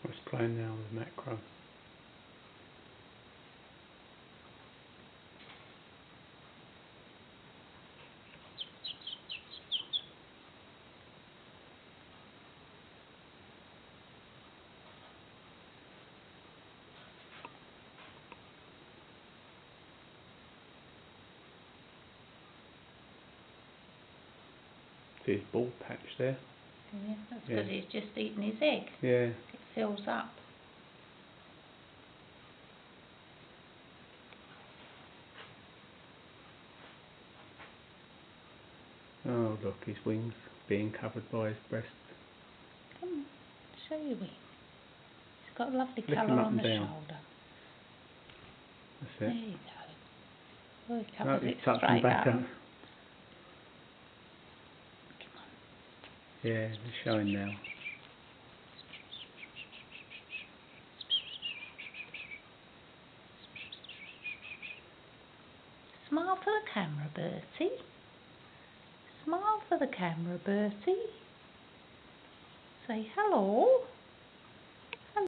It's playing now with macro. See his ball patch there? Yeah, that's because he's just eaten his egg. Yeah. It fills up. Oh look, his wings being covered by his breast. Come on, show your wings. He's got a lovely Flick colour him up on and the down. shoulder. That's There it. you go. Oh, he covers He's it touching straight back up. up. Yeah, it's showing now. Smile for the camera, Bertie. Smile for the camera, Bertie. Say hello.